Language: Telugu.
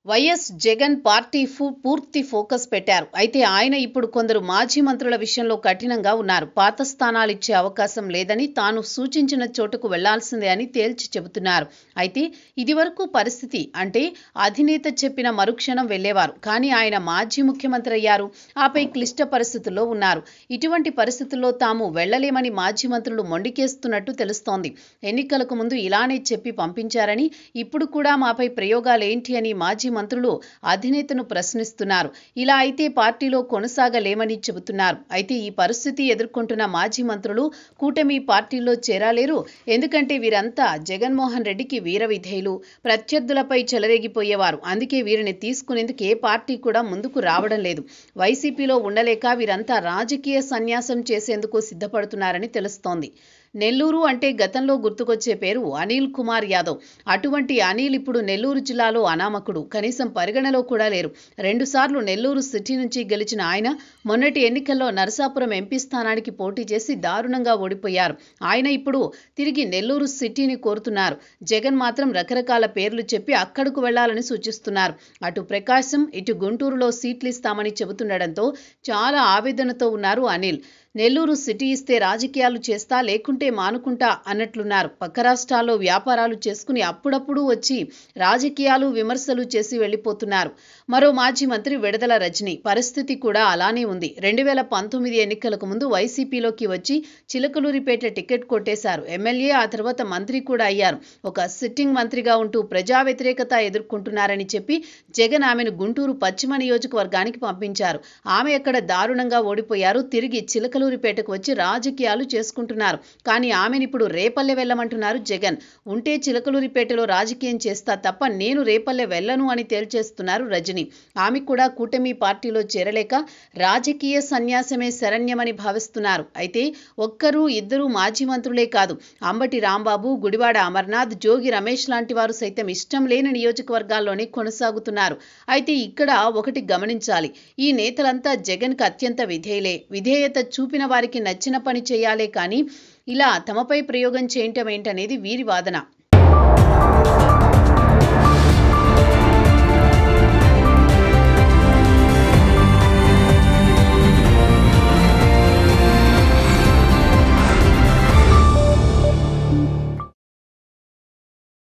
వైఎస్ జగన్ పార్టీ పూర్తి ఫోకస్ పెట్టారు. అయితే ఆయన ఇప్పుడు కొందరు మాజీ మంత్రుల విషయంలో కఠినంగా ఉన్నారు. పాత స్థానాలు ఇచ్చే అవకాశం లేదని, తాను సూచించిన చోటుకు వెళ్లాల్సిందే అని తేల్చి చెబుతున్నారు. అయితే ఇదివరకు పరిస్థితి అంటే అధినేత చెప్పిన మరుక్షణం వెళ్లేవారు. కానీ ఆయన మాజీ ముఖ్యమంత్రి అయ్యారు. ఆపై క్లిష్ట పరిస్థితుల్లో ఉన్నారు. ఇటువంటి పరిస్థితుల్లో తాము వెళ్లలేమని మాజీ మంత్రులు మొండికేస్తున్నట్టు తెలుస్తోంది. ఎన్నికలకు ముందు ఇలానే చెప్పి పంపించారని, ఇప్పుడు కూడా మాపై ప్రయోగాలేంటి అని మాజీ మంత్రులు అధినేతను ప్రశ్నిస్తున్నారు. ఇలా అయితే పార్టీలో కొనసాగలేమని చెబుతున్నారు. అయితే ఈ పరిస్థితి ఎదుర్కొంటున్న మాజీ మంత్రులు కూటమి పార్టీలో చేరాలేరు. ఎందుకంటే వీరంతా జగన్మోహన్ రెడ్డికి వీర విధేయులు, ప్రత్యర్థులపై చెలరేగిపోయేవారు. అందుకే వీరిని తీసుకునేందుకు ఏ పార్టీ కూడా ముందుకు రావడం లేదు. వైసీపీలో ఉండలేక వీరంతా రాజకీయ సన్యాసం చేసేందుకు సిద్ధపడుతున్నారని తెలుస్తోంది. నెల్లూరు అంటే గతంలో గుర్తుకొచ్చే పేరు అనిల్ కుమార్ యాదవ్. అటువంటి అనిల్ ఇప్పుడు నెల్లూరు జిల్లాలో అనామకుడు. కనీసం పరిగణలో కూడా లేరు. 2 సార్లు నెల్లూరు సిటీ నుంచి గెలిచిన ఆయన మొన్నటి ఎన్నికల్లో నరసాపురం ఎంపీ స్థానానికి పోటీ చేసి దారుణంగా ఓడిపోయారు. ఆయన ఇప్పుడు తిరిగి నెల్లూరు సిటీని కోరుతున్నారు. జగన్ మాత్రం రకరకాల పేర్లు చెప్పి అక్కడకు వెళ్లాలని సూచిస్తున్నారు. అటు ప్రకాశం, ఇటు గుంటూరులో సీట్లు ఇస్తామని చెబుతుండటంతో చాలా ఆవేదనతో ఉన్నారు అనిల్. నెల్లూరు సిటీ ఇస్తే రాజకీయాలు చేస్తా, లేకుంటే మానుకుంటా అన్నట్లున్నారు. పక్క రాష్ట్రాల్లో వ్యాపారాలు చేసుకుని అప్పుడప్పుడు వచ్చి రాజకీయాలు విమర్శలు చేసి వెళ్లిపోతున్నారు. మరో మాజీ మంత్రి విడదల రజని పరిస్థితి కూడా అలానే ఉంది. 2019 ఎన్నికలకు ముందు వైసీపీలోకి వచ్చి చిలకలూరిపేట టికెట్ కొట్టేశారు. ఎమ్మెల్యే, ఆ తర్వాత మంత్రి కూడా అయ్యారు. ఒక సిట్టింగ్ మంత్రిగా ఉంటూ ప్రజా వ్యతిరేకత ఎదుర్కొంటున్నారని చెప్పి జగన్ ఆమెను గుంటూరు పశ్చిమ నియోజకవర్గానికి పంపించారు. ఆమె అక్కడ దారుణంగా ఓడిపోయారు. తిరిగి చిలకలూరిపేటకు వచ్చి రాజకీయాలు చేసుకుంటున్నారు. కానీ ఆమెనిప్పుడు రేపల్లె వెళ్లమంటున్నారు జగన్. ఉంటే చిలకలూరిపేటలో రాజకీయం చేస్తా తప్ప నేను రేపల్లె వెళ్లను అని తేల్చేస్తున్నారు రజని. ఆమె కూడా కూటమి పార్టీలో చేరలేక రాజకీయ సన్యాసమే శరణ్యమని భావిస్తున్నారు. అయితే ఒక్కరు ఇద్దరు మాజీ మంత్రులే కాదు, అంబటి రాంబాబు, గుడివాడ అమర్నాథ్, జోగి రమేష్ లాంటి వారు సైతం ఇష్టం లేని నియోజకవర్గాల్లోనే కొనసాగుతున్నారు. అయితే ఇక్కడ ఒకటి గమనించాలి. ఈ నేతలంతా జగన్కు అత్యంత విధేయులే. విధేయత చూపిన వారికి నచ్చిన పని చేయాలే కానీ ఇలా తమపై ప్రయోగం చేయటం ఏంటనేది వీరి వాదన.